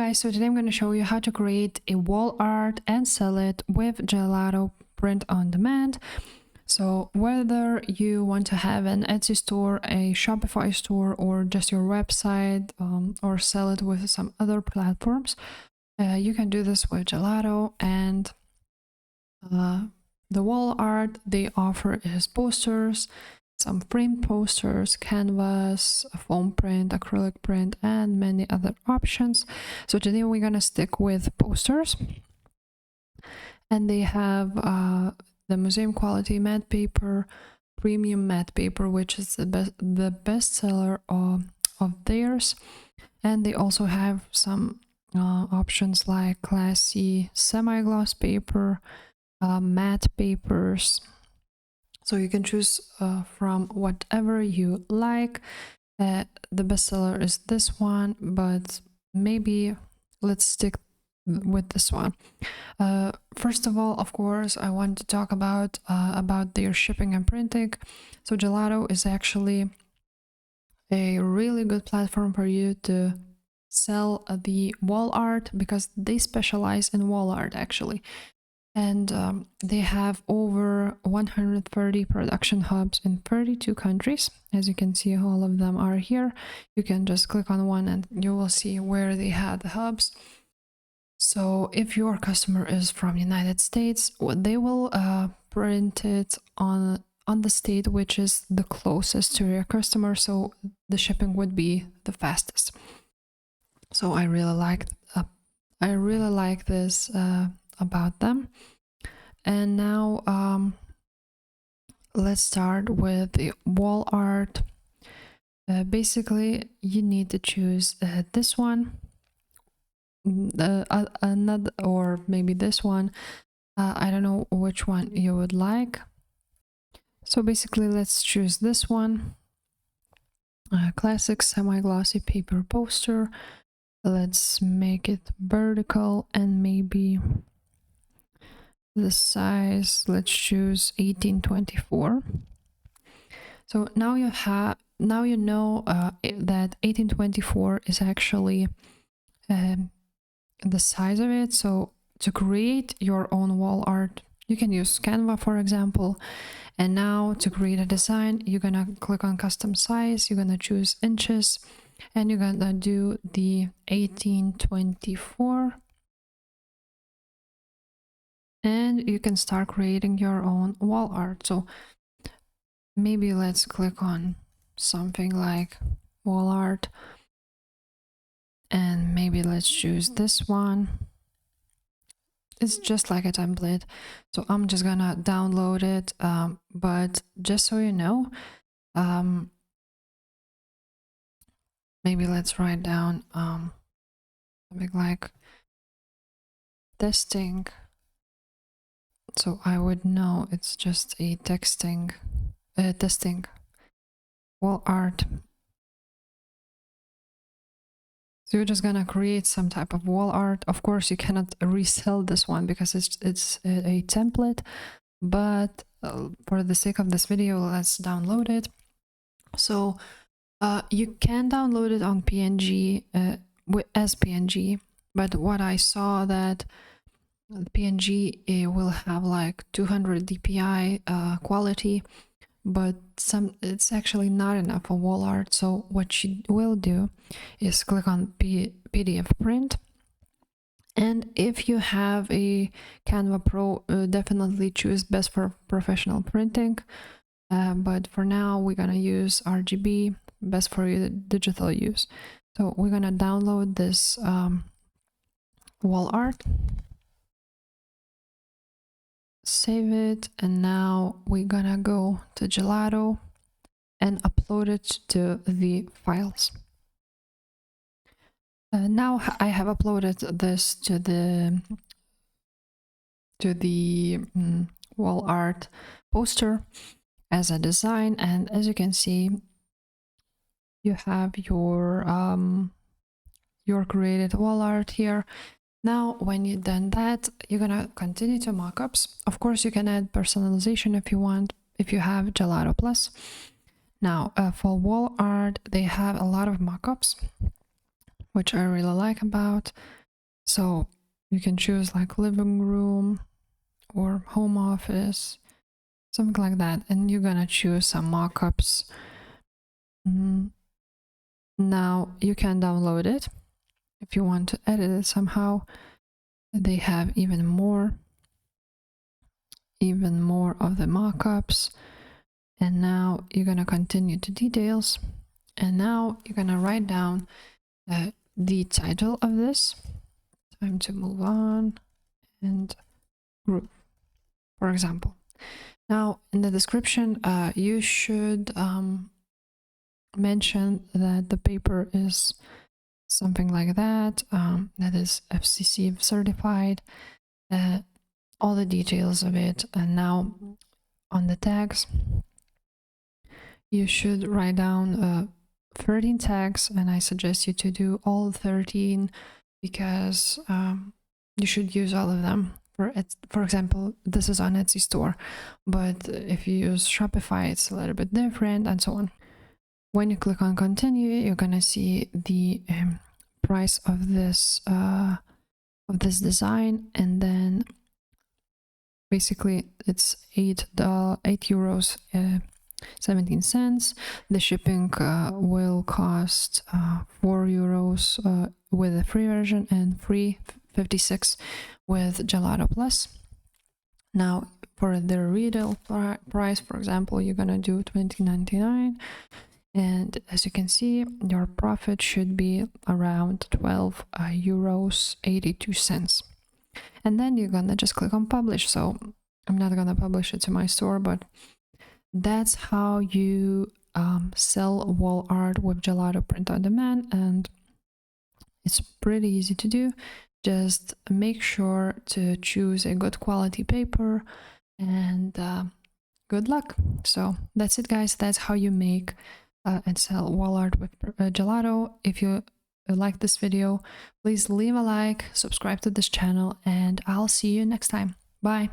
guys, so today I'm going to show you how to create a wall art and sell it with Gelato print on demand. So whether you want to have an Etsy store, a Shopify store, or just your website, or sell it with some other platforms, you can do this with Gelato. And the wall art they offer is posters, some frame posters, canvas, a foam print, acrylic print, and many other options. So today we're gonna stick with posters, and they have the museum quality matte paper, premium matte paper, which is the best seller of theirs, and they also have some options like classy semi-gloss paper, matte papers. So you can choose from whatever you like. The bestseller is this one, but maybe let's stick with this one. First of all, of course, I want to talk about their shipping and printing. So Gelato is actually a really good platform for you to sell the wall art, because they specialize in wall art actually. And they have over 130 production hubs in 32 countries. As you can see, all of them are here. You can just click on one and you will see where they have the hubs. So if your customer is from the United States, they will print it on the state which is the closest to your customer, so the shipping would be the fastest. So I really like this about them. And now let's start with the wall art. Basically you need to choose this one, another, or maybe this one. I don't know which one you would like. So basically let's choose this one, classic semi-glossy paper poster. Let's make it vertical, and maybe the size, let's choose 1824. So now you know that 1824 is actually the size of it. So to create your own wall art, you can use Canva, for example. And now to create a design, you're gonna click on custom size, you're gonna choose inches, and you're gonna do the 1824. And you can start creating your own wall art. So maybe let's click on something like wall art, and maybe let's choose this one. It's just like a template, so I'm just gonna download it, but just so you know, maybe let's write down something like testing, so I would know it's just a testing wall art. So you're just gonna create some type of wall art. Of course, you cannot resell this one because it's a template, but for the sake of this video, let's download it. So you can download it on PNG as PNG, but what I saw that PNG will have like 200 dpi quality, but it's actually not enough for wall art. So what you will do is click on PDF print, and if you have a Canva Pro, definitely choose best for professional printing, but for now we're gonna use RGB, best for digital use. So we're gonna download this wall art, save it, and now we're gonna go to Gelato and upload it to the files. Now I have uploaded this to the wall art poster as a design, and as you can see, you have your created wall art here. Now, when you've done that, you're gonna continue to mockups. Of course, you can add personalization if you want, if you have Gelato Plus. Now, for wall art, they have a lot of mockups. which I really like about. So you can choose like living room or home office, something like that, and you're gonna choose some mockups. Now you can download it if you want to edit it somehow. They have even more of the mockups. And now you're gonna continue to details, and now you're gonna write down the title of this. Time to move on, and group, for example. Now in the description, you should mention that the paper is something like that, that is FCC certified, all the details of it. And now on the tags, you should write down 13 tags, and I suggest you to do all 13 because you should use all of them. For example, this is on Etsy store, but if you use Shopify, it's a little bit different, and so on. When you click on continue, you're gonna see the price of this design, and then basically it's €8 17 cents. The shipping will cost €4 with the free version and free 56 with Gelato Plus. Now for the retail price, for example, you're gonna do $20.99, and as you can see, your profit should be around €12.82. And then you're gonna just click on publish. So I'm not gonna publish it to my store, but that's how you sell wall art with Gelato Print on Demand, and it's pretty easy to do. Just make sure to choose a good quality paper, and good luck. So that's it, guys. That's how you make and sell wall art with Gelato. If you like this video, please leave a like, subscribe to this channel, and I'll see you next time. Bye.